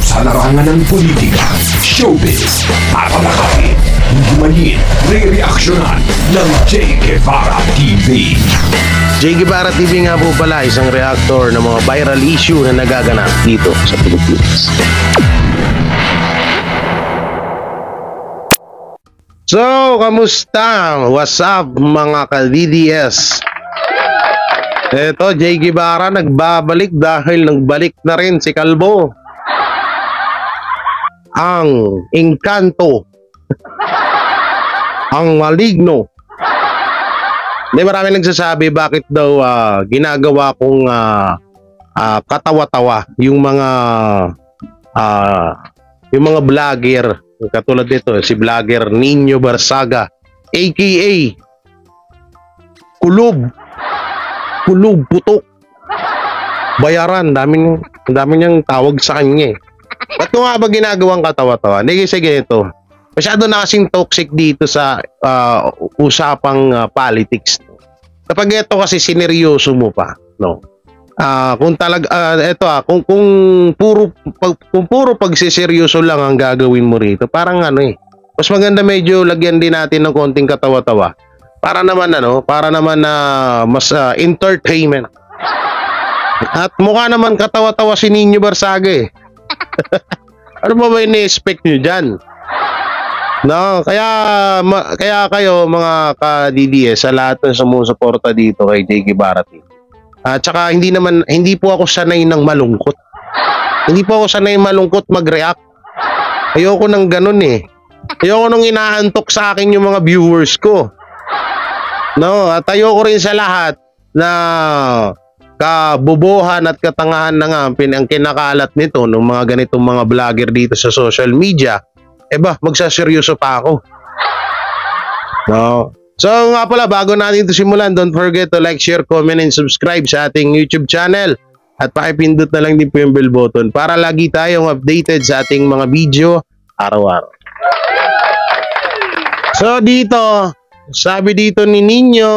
sa larangan ng politika, showbiz, tatalakayin, humayin, re-reaksyonan ng Che Guevara TV. Che Guevara TV nga po pala, isang reactor ng mga viral issue na nagaganap dito sa Pilipinas. So, kamusta? What's up mga ka-DDS? Eto, Che Guevara nagbabalik dahil nagbalik na rin si Kalbo. Ang engkanto, ang maligno. Hindi, marami nagsasabi bakit daw ginagawa kong katawa-tawa yung mga vlogger. Katulad nito, si vlogger Nino Barsaga, aka Kulob Putok. Bayaran, dami niyang tawag sa kanya eh. Ba't ko nga ba ginagawang katawa-tawa? Hindi kasi ganito. Masyado na kasing toxic dito sa usapang politics. Kapag ito kasi sineryoso mo pa, no? Kung kung puro pagsiseryoso lang ang gagawin mo rito, parang mas maganda medyo lagyan din natin ng konting katawa-tawa. Para naman mas entertainment. At mukha naman katawa-tawa si Nino Barsaga eh. Ano ba ini-expect nyo dyan? No, kaya kayo mga ka-DDS sa lahat ng sumusuporta dito kay Che Guevara TV. At saka hindi po ako sanay ng malungkot. Hindi po ako sanay malungkot mag-react. Ayoko nang ganun eh. Ayoko nang inaantok sa akin yung mga viewers ko. No, at ayoko rin sa lahat na kabobohan at katangahan na nga ang kinakalat nito ng mga ganitong mga vlogger dito sa social media. Magsaseryoso pa ako. No. So nga pala, bago natin ito simulan, don't forget to like, share, comment, and subscribe sa ating YouTube channel. At pakipindot na lang din po yung bell button para lagi tayong updated sa ating mga video araw-araw. So dito, sabi dito ni Nino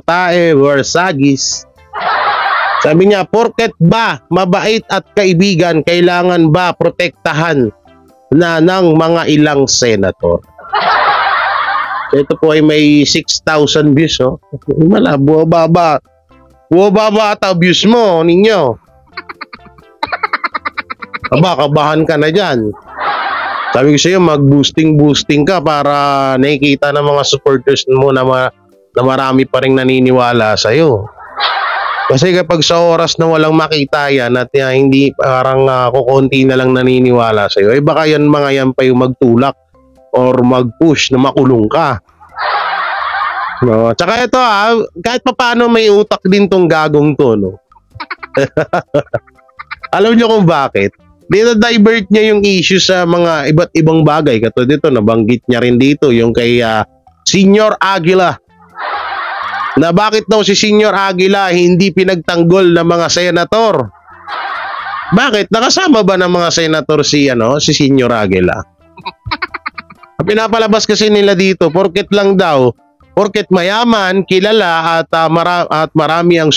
Barsagis, sabi niya, porket ba mabait at kaibigan, kailangan ba protektahan na ng mga ilang senator? Ito po ay may 6,000 views, oh. Wala, buwababa ata views mo, ninyo. Kabahan ka na dyan. Sabi ko sa'yo, mag-boosting ka para nakikita ng mga supporters mo na marami pa rin naniniwala sa'yo. Kasi kapag sa oras na walang makita yan at hindi parang kukunti na lang naniniwala sa'yo, baka mga yan pa yung magtulak or mag-push na makulong ka. No, tsaka ito kahit papaano may utak din tong gagong to, no. Alam niyo kung bakit? Dito divert niya yung issue sa mga iba't ibang bagay. Katulad dito, nabanggit niya rin dito yung kay Senior Aguila. Na bakit daw si Senior Aguila hindi pinagtanggol ng mga senator? Bakit? Nakasama ba ng mga senator si Senior Aguila? Pinapalabas kasi nila dito, porket mayaman, kilala at marami ang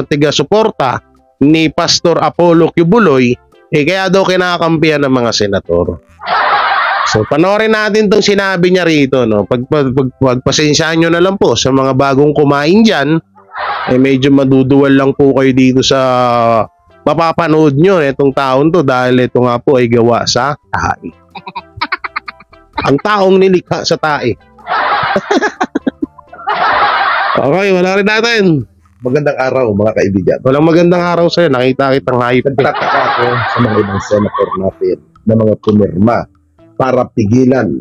tiga-suporta ni Pastor Apollo Kibuloy, kaya daw kinakampihan ng mga senator. So panoorin natin itong sinabi niya rito, no? Pagpasensyaan nyo na lang po sa mga bagong kumain dyan, medyo maduduwal lang po kayo dito sa mapapanood nyo itong taon to, dahil ito nga po ay gawa sa tae. Ang taong nilikha sa tae. Okay, wala rin natin. Magandang araw mga kaibigan. Walang magandang araw sa'yo. Nakita kitang hayop. Nagtataka ako sa mga ibang senator natin na mga pumirma para pigilan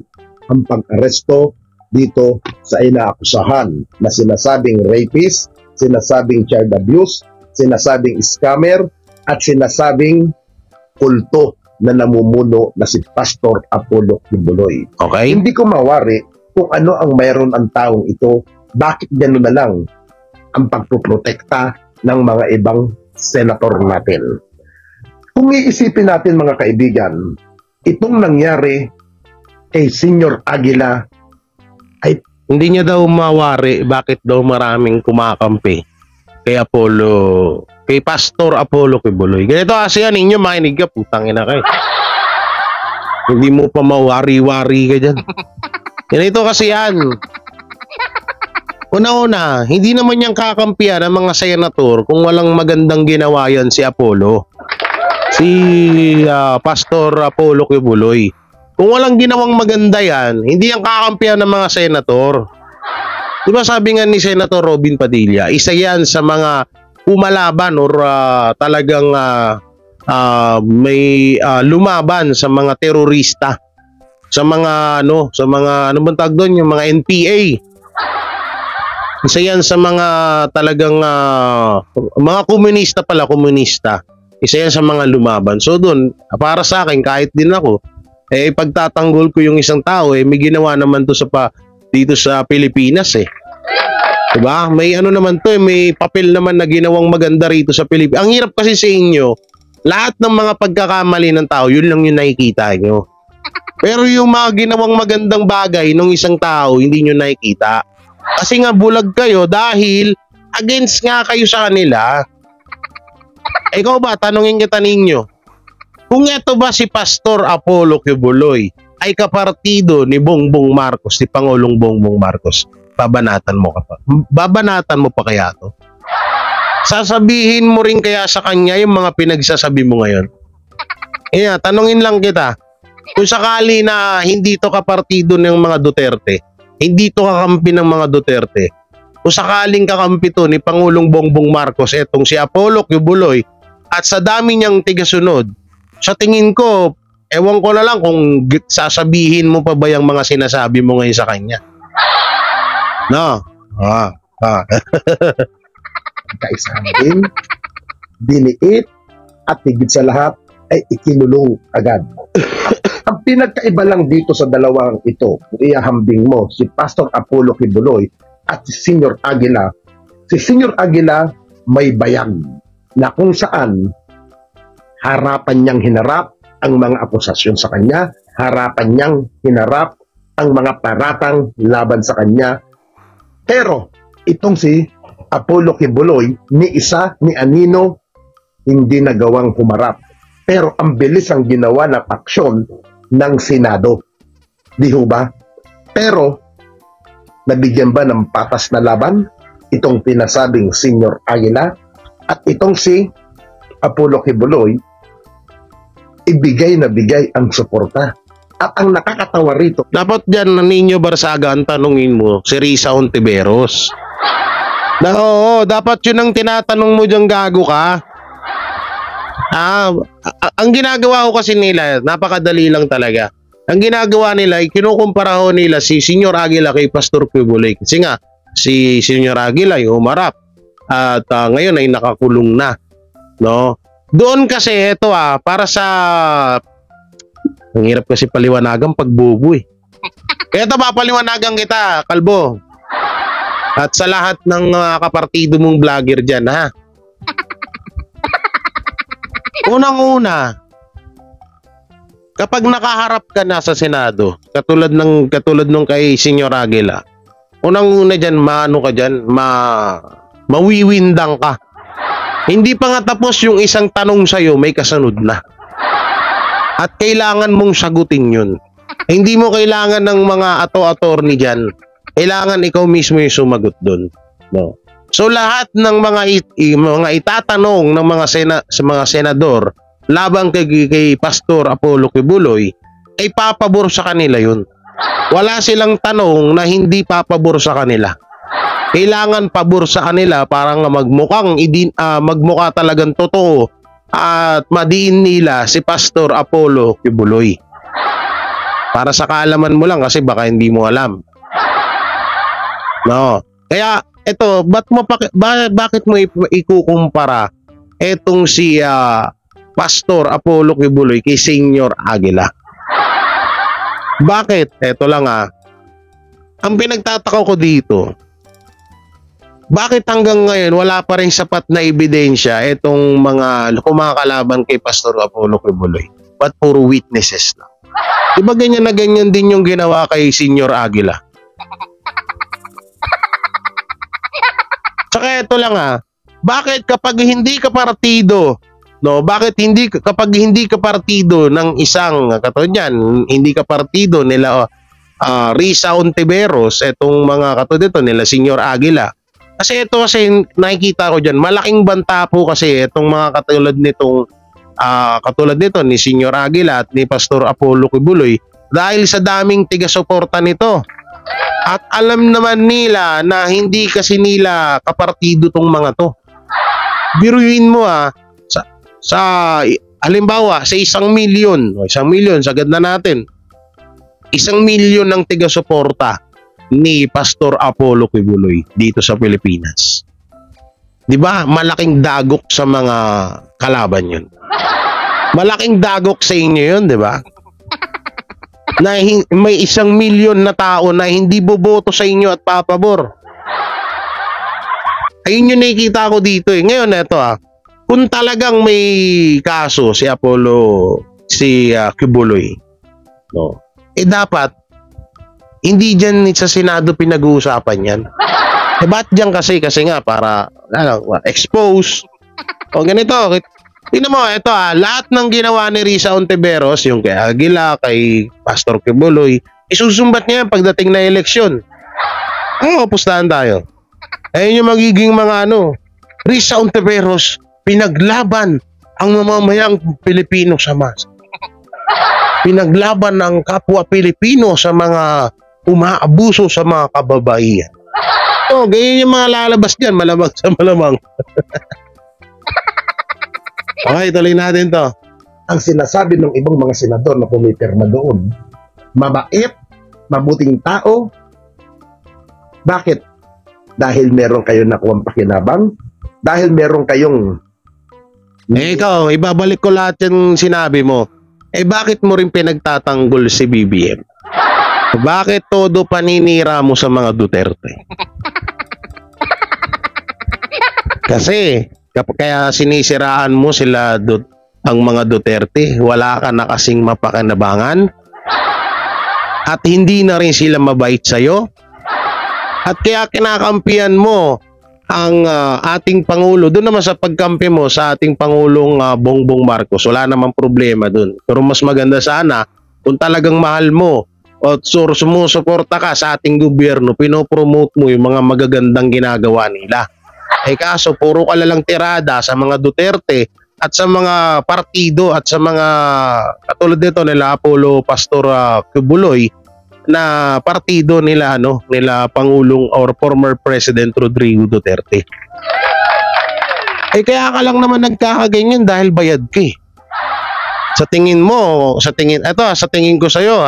ang pag-aresto dito sa inaakusahan na sinasabing rapist, sinasabing child abuse, sinasabing scammer, at sinasabing kulto na namumuno na si Pastor Apollo Kibuloy. Okay. Hindi ko mawari kung ano ang mayroon ang taong ito, bakit gano'n na lang ang pagpoprotekta ng mga ibang senator natin. Kung iisipin natin mga kaibigan, itong nangyari kay Senior Aguila ay hindi niya daw mawari bakit daw maraming kumakampi kay kay Pastor Apollo Kibuloy. Ganito kasi yan, inyo makinig ka, putang ina kayo. Hindi mo pa mawari-wari ka dyan. Ganito kasi yan. Una-una, hindi naman niyang kakampiyan ng mga senator kung walang magandang ginawa yan si Apollo. Si Pastor Apollo Kibuloy. Kung walang ginawang maganda yan, hindi yan kakampiyan ng mga senator. Diba sabi nga ni Senator Robin Padilla, isa yan sa mga pumalaban or talagang may lumaban sa mga terorista. Sa mga ano bang tawag doon, yung mga NPA. Isa yan sa mga talagang mga komunista pala, komunista. Isa yan sa mga lumaban. So doon, para sa akin, kahit din ako, pagtatanggol ko yung isang tao, may ginawa naman to dito sa Pilipinas eh. Diba? May ano naman to may papel naman na ginawang maganda rito sa Pilipinas. Ang hirap kasi sa inyo, lahat ng mga pagkakamali ng tao, yun lang yung nakikita nyo. Pero yung mga ginawang magandang bagay ng isang tao, hindi nyo nakikita. Kasi nga bulag kayo dahil against nga kayo sa kanila. Ikaw ba, tanungin kita ninyo, kung ito ba si Pastor Apollo Kibuloy ay kapartido ni Bongbong Marcos, ni Pangulong Bongbong Marcos, babanatan mo pa kaya to? Sasabihin mo rin kaya sa kanya yung mga pinagsasabi mo ngayon? Tanungin lang kita, kung sakali na hindi to kapartido ng mga Duterte, hindi to kakampi ng mga Duterte, kung sakaling kakampi to ni Pangulong Bongbong Marcos, etong si Apollo Kibuloy, at sa dami niyang tigasunod, sa tingin ko, ewan ko na lang kung sasabihin mo pa ba yung mga sinasabi mo ngayon sa kanya. No? Kaisahin, diniit, at higit sa lahat ay ikinulong agad. Ang pinagkaiba lang dito sa dalawang ito, ihahambing mo, si Pastor Apollo Kibuloy at si Senior Aguila. Si Senior Aguila may bayag na kung saan harapan niyang hinarap ang mga akusasyon sa kanya, harapan niyang hinarap ang mga paratang laban sa kanya. Pero itong si Apollo Kibuloy, ni isa ni anino hindi nagawang humarap. Pero ang bilis ang ginawa ng aksyon ng Senado. Di ho ba? Pero nabigyan ba ng patas na laban itong pinasabing Senior Aguila at itong si Apollo Kibuloy? Ibigay na bigay ang suporta. At ang nakakatawa rito, dapat dyan na Nino Barsaga ang tanungin mo si Risa Hontiveros. Oo, dapat yun ang tinatanong mo dyan, gago ka. Ang ginagawa ko kasi nila, napakadali lang talaga. Ang ginagawa nila, kinukumpara ho nila si Senior Aguila kay Pastor Kibuloy. Kasi nga, si Senior Aguila yung humarap. At ngayon ay nakakulong na. No? Doon kasi, ito para sa... Ang hirap kasi paliwanagan pag bubo eh. Kaya ito papaliwanagan kita, Kalbo. At sa lahat ng kapartido mong vlogger dyan, ha? Unang-una, kapag nakaharap ka na sa Senado, katulad nung kay Senior Aguila, unang-una dyan, mawiwindang ka. Hindi pa nga tapos yung isang tanong sa'yo, may kasunod na. At kailangan mong sagutin yun. Hindi mo kailangan ng mga attorney dyan. Kailangan ikaw mismo yung sumagot dun. No? So lahat ng mga itatanong ng mga senador labang kay Pastor Apollo Kibuloy ay papabor sa kanila yun. Wala silang tanong na hindi papabor sa kanila. Kailangan pabor sa kanila para nga magmukha talagang totoo at madiin nila si Pastor Apollo Kibuloy. Para sa kaalaman mo lang kasi baka hindi mo alam. No. Kaya eto, bakit mo ikukumpara etong si Pastor Apollo Kibuloy kay Senior Aguila? Bakit? Eto lang ang pinagtataka ko dito, bakit hanggang ngayon wala pa rin sapat na ebidensya etong mga kalaban kay Pastor Apollo Kibuloy? Ba't puro witnesses na? Diba ganyan na ganyan din yung ginawa kay Senior Aguila? Saka ito lang bakit kapag hindi ka partido, no, bakit hindi kapag hindi ka partido ng isang katulad niyan, hindi ka partido nila Risa Ontiveros, etong mga katulad dito nila Senyor Aguila. Kasi ito kasi nakikita ko diyan, malaking banta po kasi itong mga katulad nito ni Senyor Aguila at ni Pastor Apollo Kibuloy dahil sa daming tiga-suporta nito. At alam naman nila na hindi kasi nila kapartido tong mga to. Biruin mo sa halimbawa sa 1 milyon, sagad na natin. 1 milyon ng tiga-suporta ni Pastor Apollo Kibuloy dito sa Pilipinas. 'Di ba? Malaking dagok sa mga kalaban 'yun. Malaking dagok sa inyo 'yun, 'di ba? Na may 1 milyon na tao na hindi boboto sa inyo at papabor. Ayun yung nakikita ko dito eh. Ngayon ito kung talagang may kaso si Kibuloy, no, dapat hindi dyan sa Senado pinag-uusapan yan. Ba't dyan kasi nga para expose o ganito. Tingnan mo, ito lahat ng ginawa ni Risa Ontiveros, yung kay Aguila, kay Pastor Kibuloy, isusumbat niya pagdating na eleksyon. Pustahan tayo. Ayun yung magiging mga Risa Ontiveros, pinaglaban ang mamamayang Pilipino sa masa. Pinaglaban ng kapwa Pilipino sa mga umaabuso sa mga kababaihan. Ganyan yung mga lalabas dyan, malamang sa malamang. Okay, tuloy natin to. Ang sinasabi ng ibang mga senador na pumipirma doon, mabait, mabuting tao. Bakit? Dahil meron kayong nakuwang pakinabang? Dahil meron kayong... Ikaw, ibabalik ko lahat yung sinabi mo. Bakit mo rin pinagtatanggol si BBM? Bakit todo paninira mo sa mga Duterte? Kasi kaya sinisiraan mo sila ang mga Duterte, wala ka na kasing mapakinabangan at hindi na rin sila mabait sa'yo. At kaya kinakampihan mo ang ating Pangulo. Doon naman sa pagkampi mo sa ating Pangulong Bongbong Marcos, wala namang problema doon. Pero mas maganda sana kung talagang mahal mo o sumusuporta ka sa ating gobyerno, pinopromote mo yung mga magagandang ginagawa nila. Kaso puro ka lang tirada sa mga Duterte at sa mga partido at sa mga katulad nito nila Apollo Pastor Kibuloy na partido nila nila Pangulong or former President Rodrigo Duterte. Kaya ka lang naman nagkakaganyan dahil bayad ka eh. Sa tingin ko sa iyo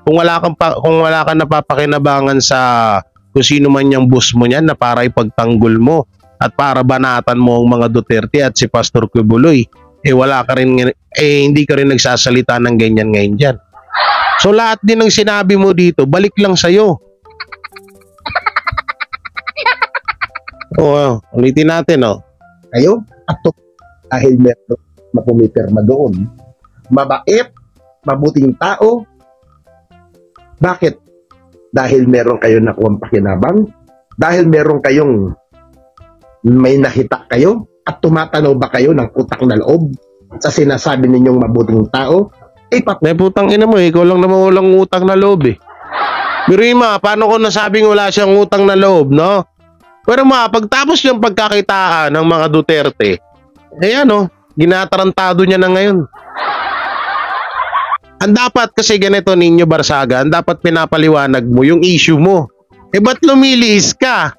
kung wala kang napapakinabangan sa kung sino man yung boss mo niyan na para ipagtanggol mo at para banatan mo ang mga Duterte at si Pastor Kibuloy, hindi ka rin nagsasalita ng ganyan ngayon dyan. So lahat din ng sinabi mo dito, balik lang sa'yo. Ulitin natin Kayo, at dahil meron na pumipirma doon, mabait, mabuting tao. Bakit? Dahil meron kayong nakuwang pakinabang? Dahil meron kayong may nakita kayo? At tumatanaw ba kayo ng utang na loob sa sinasabi ninyong mabuting tao? May putang ina mo, ikaw lang naman walang utang na loob eh. Birima, paano ko nasabing wala siyang utang na loob, no? Pero pagtapos yung pagkakitaan ng mga Duterte, ginatarantado niya na ngayon. Ang dapat kasi ganito, Ninyo Barsaga, ang dapat pinapaliwanag mo yung issue mo. Ba't lumilihis ka?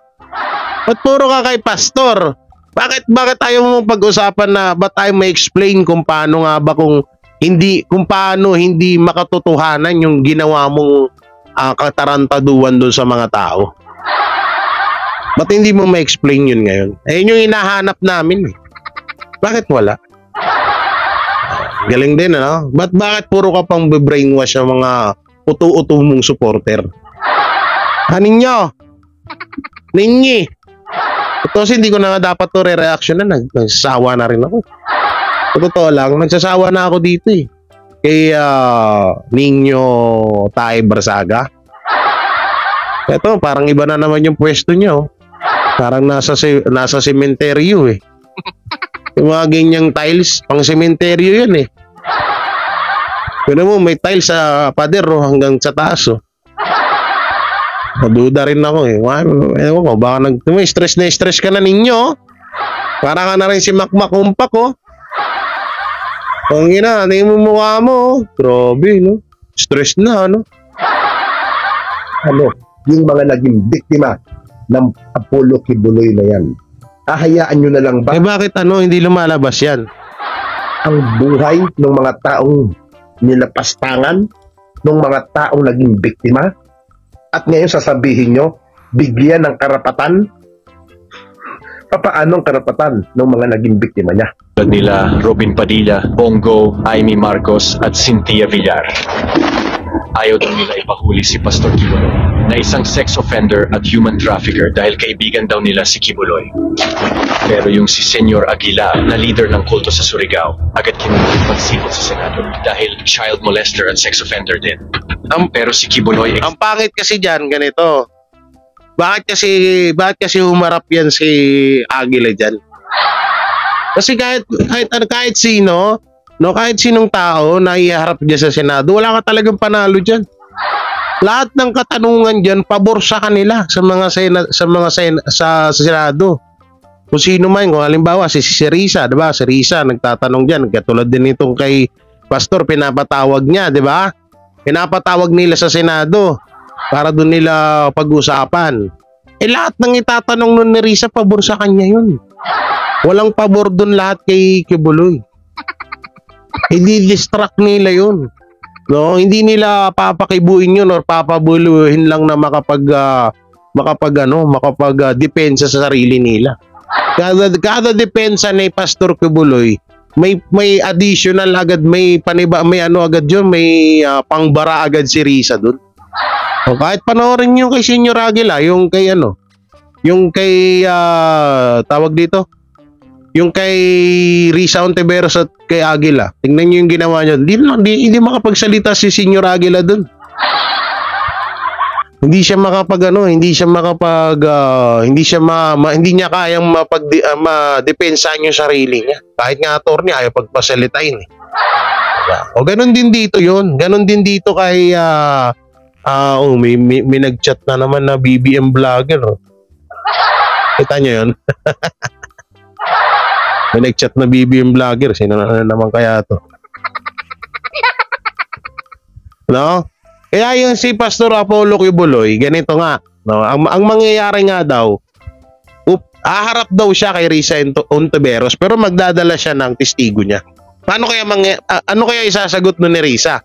Ba't puro ka kay Pastor? Bakit tayo mong pag-usapan na, ba't tayo may explain kung paano nga ba kung paano hindi makatotohanan yung ginawa mong katarantaduan doon sa mga tao? Ba't hindi mo ma-explain yun ngayon? Yun yung hinahanap namin eh. Bakit wala? Galing din, Bakit puro ka pang brainwash ng mga utu-utu mong supporter? Ninyo! Ito kasi hindi ko na dapat to re-reaction na. Nagsasawa na rin ako. Totoo lang, nagsasawa na ako dito eh. Kay Ninyo Tay Barsaga. Ito, parang iba na naman yung pwesto nyo. Parang nasa sementeryo eh. Yung mga ganyang tiles, pang sementeryo yan eh. Pero mo, may tiles sa pader oh, hanggang sa taas oh. Naduda rin ako eh. Ewan ko, baka stress na stress ka na ninyo. Para ka na rin si Makmak Umpak oh. Ang ina, ano yung mukha mo oh. Grabe no. Stress na ano. Ano, yung mga naging biktima ng Apollo Kibuloy na yan. Hahayaan nyo na lang ba Eh bakit ano, hindi lumalabas yan? ang buhay ng mga taong nilapastangan, ng mga taong naging biktima? At ngayon sasabihin nyo, bigyan ng karapatan? Papaano ang karapatan ng mga naging biktima niya? Nila Robin Padilla, Bongo, Amy Marcos at Cynthia Villar. Ayaw daw nila ipahuli si Pastor Kibuloy na isang sex offender at human trafficker dahil kaibigan daw nila si Kibuloy. Pero yung si Senyor Aguila na leader ng kulto sa Surigao, agad kinulit magsipot sa Senado dahil child molester at sex offender din. Pero si Kibuloy... Ang pangit kasi dyan, ganito. Bakit kasi humarap yan si Aguila dyan? Kasi kahit sino, no, kahit sinong tao na iharap diyan sa Senado, wala ka talagang panalo diyan. Lahat ng katanungan diyan pabor sa kanila sa Senado. Kung sino man, kung halimbawa si Risa, 'di ba? Si Risa nagtatanong diyan, katulad din nitong kay Pastor, pinapatawag niya, 'di ba? Pinapatawag nila sa Senado para doon nila pag-usapan. Eh lahat ng itatanong nun ni Risa pabor sa kanya 'yun. Walang pabor doon lahat kay Kibuloy. Hindi distract nila yun. No, hindi nila papakibuin yun or papabuluhin lang na makapag-depensa sa sarili nila. Kada depensa ni Pastor Kibuloy, may additional agad, may agad yun, may pangbara agad si Risa doon. O kahit panoorin niyo kay Senyor Aguila, yung kay tawag dito, yung kay Risa Ontiveros at kay Aguila, tingnan niyo yung ginawa niyo. Hindi makapagsalita si Senyor Aguila doon. Hindi niya kayang madepensahan yung sarili niya. Kahit nga attorney ayaw pagpasalitain eh. O ganun din dito 'yon. Ganun din dito kay may nag-chat na naman na BBM vlogger. Kita niyo 'yon? May nag-chat na BBM vlogger. Sino na naman kaya to? No? Kaya yung si Pastor Apollo Kibuloy, ganito nga. No? Ang mangyayari nga daw, haharap daw siya kay Risa Ontiveros pero magdadala siya ng testigo niya. Ano kaya isasagot nun ni Risa?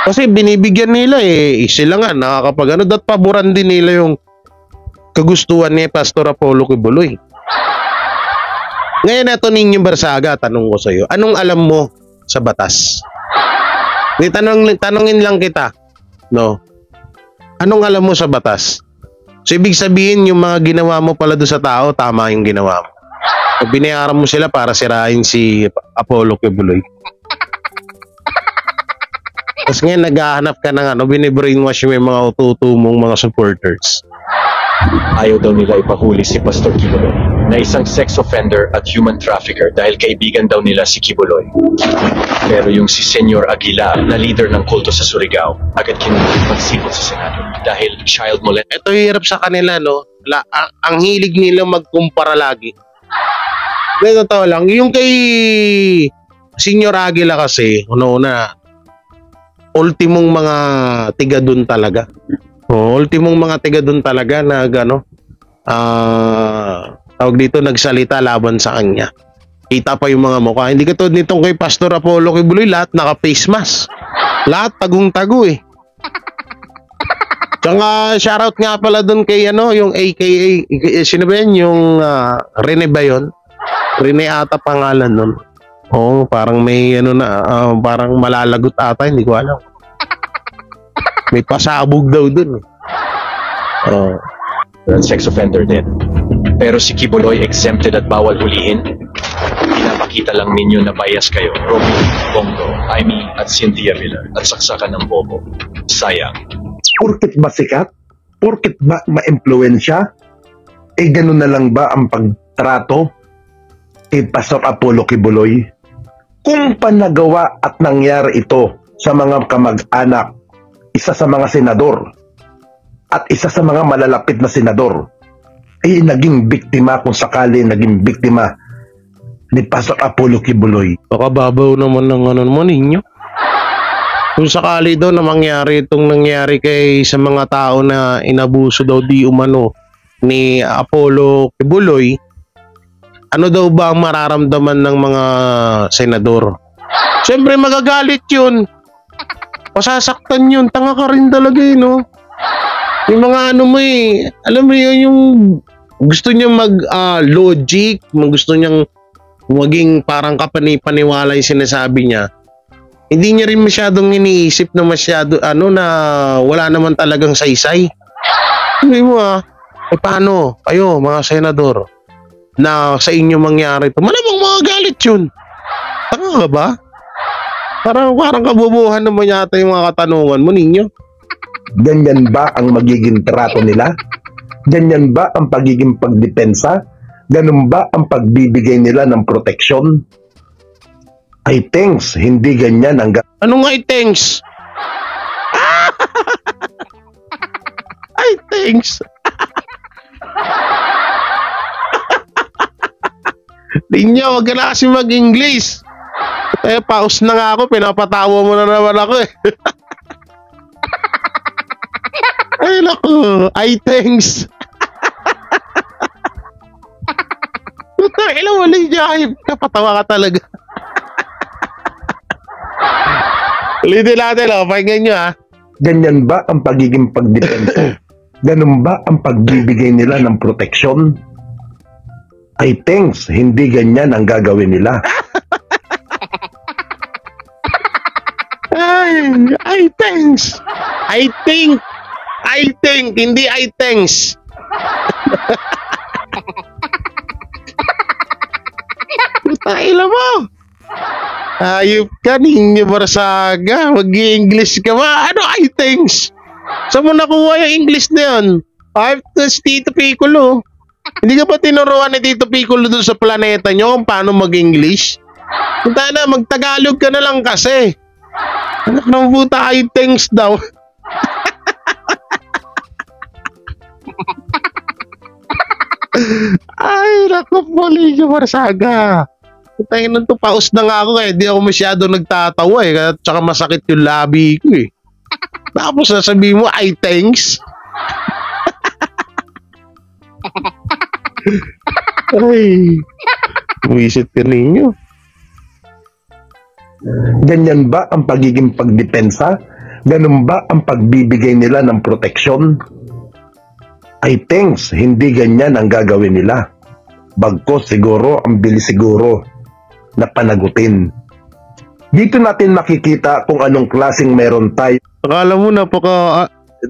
Kasi binibigyan nila sila nga nakakapag paboran din nila yung kagustuhan ni Pastor Apollo Kibuloy. Ngayon ito Ninyong Barsaga, tanong ko sa iyo, anong alam mo sa batas? Tanongin lang kita, no? Anong alam mo sa batas? So ibig sabihin yung mga ginawa mo pala doon sa tao, tama yung ginawa mo. So, binayaran mo sila para sirain si Apollo Kibuloy. Tapos ngayon naghahanap ka ng binibrainwash mo yung mga ututumong mga supporters. Ayaw daw nila ipahuli si Pastor Kibuloy na isang sex offender at human trafficker dahil kaibigan daw nila si Kibuloy. Pero yung si Senyor Aguila na leader ng kulto sa Surigao, agad kinulit magsipot sa Senado dahil child molester. Ito hirap sa kanila, no? Ang hilig nila magkumpara lagi. Totoo lang. Yung kay Senyor Aguila kasi, una, ultimong mga tiga dun talaga. Ultimong mga tiga dun talaga na tawag dito, nagsalita laban sa kanya. Kita pa yung mga mukha. Hindi katulad nitong kay Pastor Apollo Kibuloy, lahat naka-face mask. Lahat tagong-tago eh. Tsaka shoutout nga pala dun kay yung AKA, sino ba yan? Yung Rene ba yun? Rene ata pangalan nun. Oo, parang may parang malalagot ata, hindi ko alam. May pasabog daw dun. Sex offender din. Pero si Kibuloy exempted at bawal hulihin. Pinapakita lang ninyo na bias kayo, Robin, Bongo, Amy at Cynthia Villar at saksakan ng bobo. Sayang. Porkit ba sikat? Porkit ba ma-impluensya? ganun na lang ba ang pagtrato kay Pastor Apollo Kibuloy? Kung panagawa at nangyari ito sa mga kamag-anak, isa sa mga senador at isa sa mga malalapit na senador, ay naging biktima, kung sakali naging biktima ni Pastor Apollo Kibuloy. Baka babaw naman ng ano mo ninyo. Kung sakali daw na mangyari itong nangyari kay sa mga tao na inabuso daw di umano ni Apollo Kibuloy, ano daw ba ang mararamdaman ng mga senador? Siyempre magagalit yun. Masasaktan yun. Tanga ka rin talaga eh, no? Yung mga ano mo eh, alam mo yun, yung gusto niyang mag-logic, gusto niyang maging parang kapanipaniwala yung sinasabi niya. Hindi niya rin masyadong iniisip na masyado, na wala naman talagang saysay. Sabi mo paano kayo mga senador na sa inyo mangyari ito? Malamang mga galit yun. Tanga ka ba? Parang kabubuhan naman yata yung mga katanungan mo ninyo. Ganyan ba ang magiging trato nila? Ganyan ba ang pagiging pagdepensa? Ganun ba ang pagbibigay nila ng proteksyon? I thanks, hindi ganyan ang Anong I thanks? I thanks. Ninyo, wag ka na kasi mag-English. Pause na nga ako, pinapatawa mo na naman ako eh. Ay naku, I thanks. Ilang wala niya, kapatawa ka talaga. Ulitin natin, pakinggan nyo Ganyan ba ang pagiging pagdepensa? Ganun ba ang pagbibigay nila ng proteksyon? I thanks, hindi ganyan ang gagawin nila. I thanks. I think, hindi I thanks. Tayo mo. Ayup ka, Ninyo Barsaga. Mag-i-English ka ba? Ano I thanks? Saan mo nakuha yung English na yun? Si Tito Piccolo. Hindi ka ba tinuruan ni Tito Piccolo doon sa planeta nyo kung paano mag-English? Punta na, mag-Tagalog ka na lang kasi. Anak ng puta, I thanks daw. Ay, naku po, Ninyo Barsaga. Tayo nang tupaos na nga ako di ako masyado nagtatawa at saka masakit yung labi ko eh. Tapos sasabihin mo, I thanks. Ay, wisit ka ninyo. Ganyan ba ang pagiging pagdepensa? Ganun ba ang pagbibigay nila ng proteksyon? I thanks, hindi ganyan ang gagawin nila. Bagkus siguro, ang bilis siguro na panagutin. Dito natin makikita kung anong klaseng meron tayo. Akala mo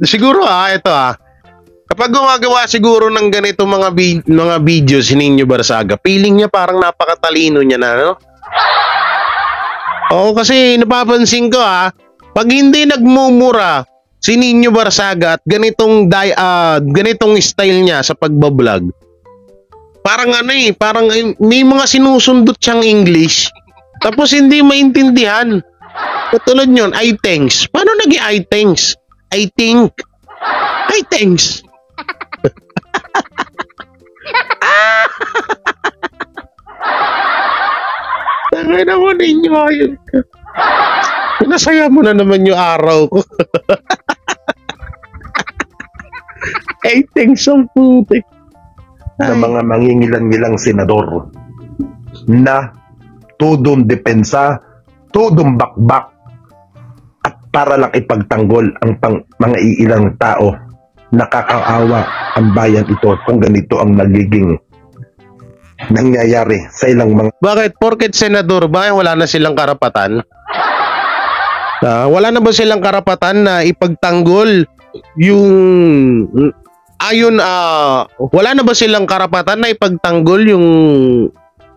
siguro ito kapag gumagawa siguro ng ganito mga videos si Ninyo Barsaga, feeling niya parang napakatalino niya na, no? Oo, kasi napapansin ko pag hindi nagmumura si Ninyo Barsaga at ganitong style niya sa pagbablog, parang parang may mga sinusundot siyang English tapos hindi maintindihan. Katulad yun, I thanks. Paano naging I thanks? I think. I thanks. Tangay naman ninyo ayun ka. Pinasaya mo na naman yung araw ko. I thanks ang putik. Na mga mangingilan-ngilang senador na tudong depensa, tudong bakbak at para lang ipagtanggol ang mga iilang tao. Nakakaawa ang bayan ito kung ganito ang nagiging nangyayari sa ilang mga... Bakit? Porket senador ba wala na silang karapatan? Wala na ba silang karapatan na ipagtanggol yung wala na ba silang karapatan na ipagtanggol yung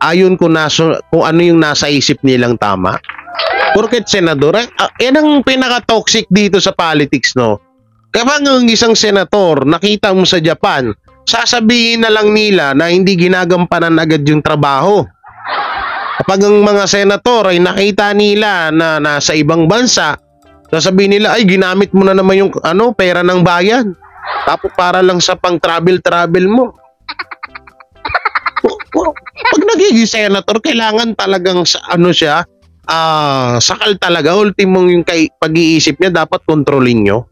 ayon kung ano yung nasa isip nilang tama? Porket senador, yan ang pinaka-toxic dito sa politics, no? Kapag ang isang senator, nakita mo sa Japan, sasabihin na lang nila na hindi ginagampanan agad yung trabaho. Kapag ang mga senator ay nakita nila na nasa ibang bansa, sasabihin nila, ay ginamit mo na naman yung pera ng bayan. Tapos para lang sa pang-travel mo. Pag nagiging senator, kailangan talagang sakal talaga. Ultimong yung pag-iisip niya, dapat kontrolin nyo.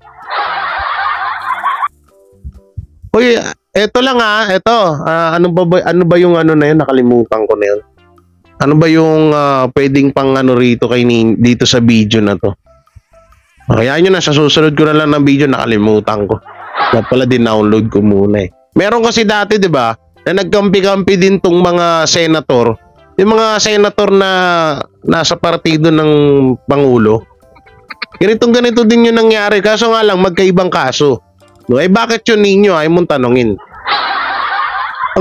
Uy, eto lang ano ba yung na yun? Nakalimutan ko na yun. Ano ba yung pwedeng pang rito dito sa video na to? Kaya nyo na, sa susunod ko na lang ng video, nakalimutan ko. Dapat pala din-download ko muna eh. Meron kasi dati, di ba, na nagkampi-kampi din tong mga senator. Yung mga senator na nasa partido ng Pangulo. Ganito din yung nangyari. Kaso nga lang, magkaibang kaso. No, bakit yun ninyo? Ay mong tanongin.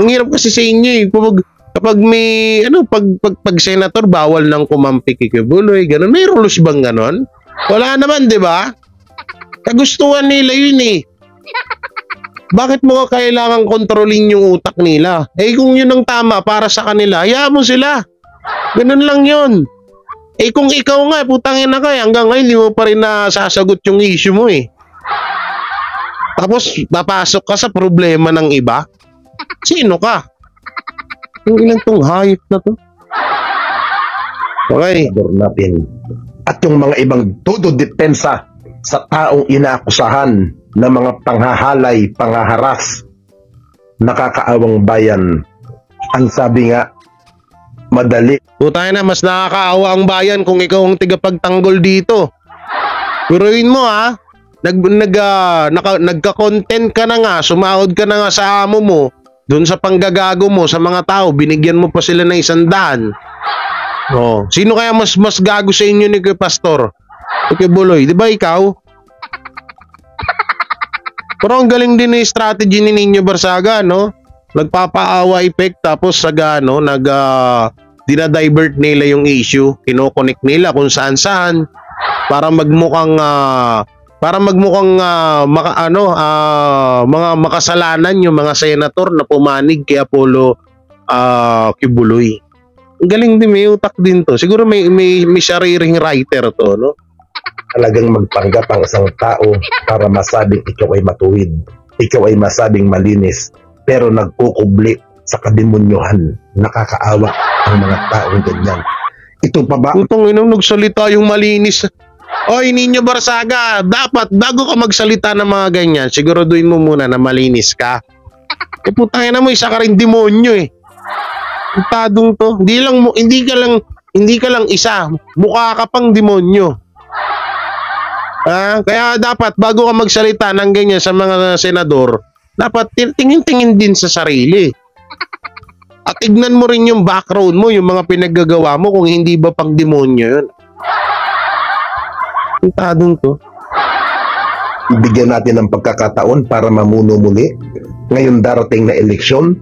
Ang hirap kasi sa inyo eh. Kapag may, pag senator, bawal nang kumampi kay Kibuloy, ganun. May rules bang ganun? Wala naman, di ba? Kagustuhan nila yun eh. Bakit mo kailangan kontrolin yung utak nila? Eh kung yun ang tama para sa kanila, hayaan mo sila. Ganun lang yun. Eh kung ikaw nga, putangin na kayo, hanggang ngayon, hindi mo pa rin nasasagot yung issue mo eh. Tapos, papasok ka sa problema ng iba? Sino ka? Yung ilang tong hayop na to. Okay. Natin. At yung mga ibang depensa sa taong inaakusahan ng mga panghahalay, panghaharas, nakakaawang bayan. Ang sabi nga, madali. Putay na, mas nakakaawa ang bayan kung ikaw ang tigapagtanggol dito. Puruin mo nagka-content ka na nga, sumahod ka na nga sa amo mo, doon sa panggagago mo sa mga tao, binigyan mo pa sila ng 100. Oh, sino kaya mas gago sa inyo ni Pastor? Okay, Buloy, di ba ikaw? Pero ang galing din ng strategy ni Nino Barsaga, no? Nagpapaawa effect tapos dinadivert nila yung issue, kino-connect nila kung saan-saan para magmukhang mga makasalanan yung mga senator na pumanig kay Apollo Kibuloy. Ang galing din, may utak din to. Siguro may sariling writer to, no? Talagang magpanggap ang isang tao para masabing ikaw ay matuwid, ikaw ay masabing malinis, pero nagkukubli sa kademonyohan. Nakakaawa ang mga taong ganyan. Ito pa ba? Putong inong nagsalita yung malinis. Oy, Nino Barsaga, dapat bago ka magsalita ng mga ganyan, siguraduhin mo muna na malinis ka. Eh putangin na mo, isa ka rin demonyo eh. Putadong to. Hindi ka lang isa, mukha ka pang demonyo. Kaya dapat bago ka magsalita ng ganyan sa mga senador, dapat tingin-tingin din sa sarili. At tignan mo rin yung background mo, yung mga pinaggagawa mo, kung hindi ba pang demonyo yun. Tadong to. Bigyan natin ng pagkakataon para mamuno muli. Ngayon darating na eleksyon,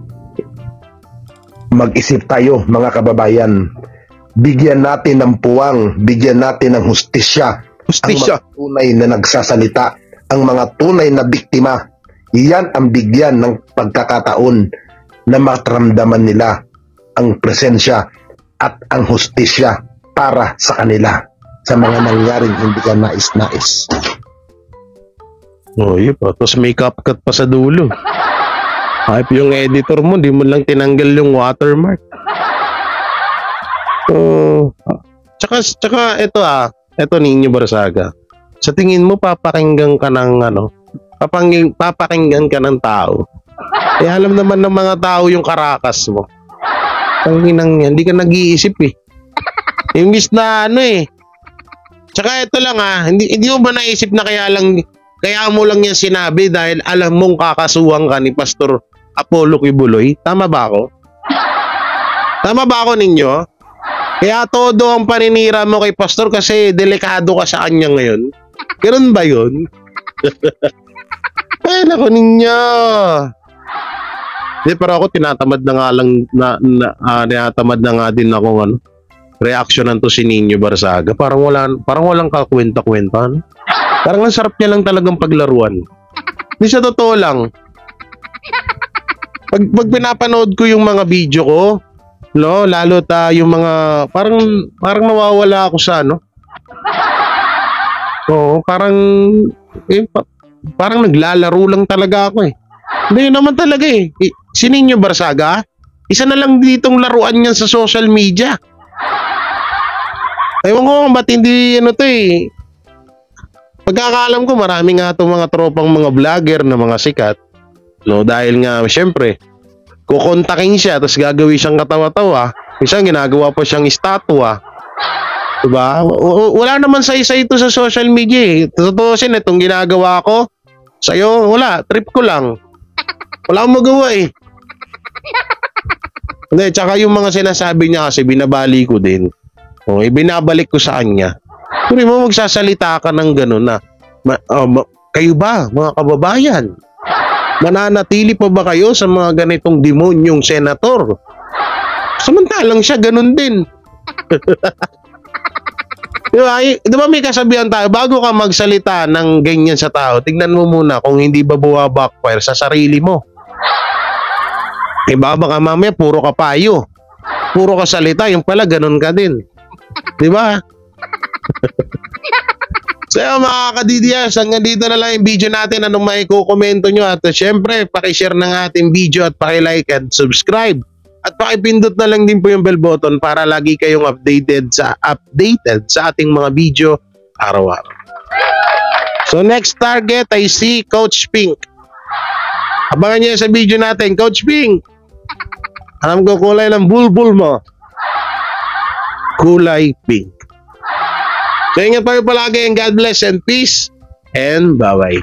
mag-isip tayo mga kababayan. Bigyan natin ng puwang, bigyan natin ng hustisya. Ang mga tunay na nagsasalita, ang mga tunay na biktima, iyan ang bigyan ng pagkakataon na matramdaman nila ang presensya at ang hustisya para sa kanila sa mga nangyaring hindi ka nais-nais. Oh, yun pa. Tapos may CapCut pa sa dulo. Hype yung editor mo, di mo lang tinanggal yung watermark. Tsaka ito Nino Barsaga. Sa tingin mo papakinggan ka ng papakinggan ka ng tao. Eh alam naman ng mga tao yung karakas mo. Tanginang yan, hindi ka nag-iisip eh. Imbis na Tsaka ito lang hindi mo ba naisip na kaya mo lang yan sinabi dahil alam mong kakasuhan ka ni Pastor Apollo Kibuloy? Tama ba ako? Tama ba ako ninyo? Kaya todo ang paninira mo kay Pastor kasi delikado ka sa kanya ngayon. Ganun ba yun? Ay, naku ninyo. Pero ako tinatamad na nga lang tinatamad na nga din ako reaksyonan to si Nino Barsaga. Parang walang kakwenta-kwenta. Parang ang sarap niya lang talagang paglaruan. Hindi sa totoo lang. Pag pinapanood ko yung mga video ko, no, lalo yung mga parang nawawala ako sa ano. Oo, parang naglalaro lang talaga ako eh. Hindi naman talaga eh. Si Nino Barsaga, isa na lang ditong laruan niyan sa social media. Ewan ko kung ba't hindi ano to eh. Pagkakaalam ko marami nga itong mga tropang mga vlogger na mga sikat. No, dahil nga syempre, kukontakin siya tapos gagawin siyang katawa-tawa. Minsan ginagawa pa siyang estatwa. Diba? Wala naman sa ito sa social media eh. Totoo sin itong ginagawa ko. Sa'yo, wala. Trip ko lang. Wala akong magawa eh. Hindi, tsaka yung mga sinasabi niya kasi binabali ko din. O, ibinabalik ko sa kanya. Kung mo magsasalita ka ng gano'n na, kayo ba, mga kababayan? Mananatili pa ba kayo sa mga ganitong demonyong senator? Samantalang siya, ganun din. Diba may kasabihan tayo, bago ka magsalita ng ganyan sa tao, tignan mo muna kung hindi ba backfire sa sarili mo. Baka mamaya puro ka payo. Puro ka salita, yung pala ganun ka din. Diba? So mga ka-DDS, hanggang dito na lang yung video natin. Anong may kukomento nyo? At syempre, pakishare ng ating video at pakilike and subscribe. At pakipindot na lang din po yung bell button para lagi kayong updated sa ating mga video araw-araw. So next target ay si Coach Pink. Abangan niyo sa video natin, Coach Pink. Alam ko kulay ng bulbul mo. Kulay pink. So ingat pa palagi and God bless and peace and bye-bye.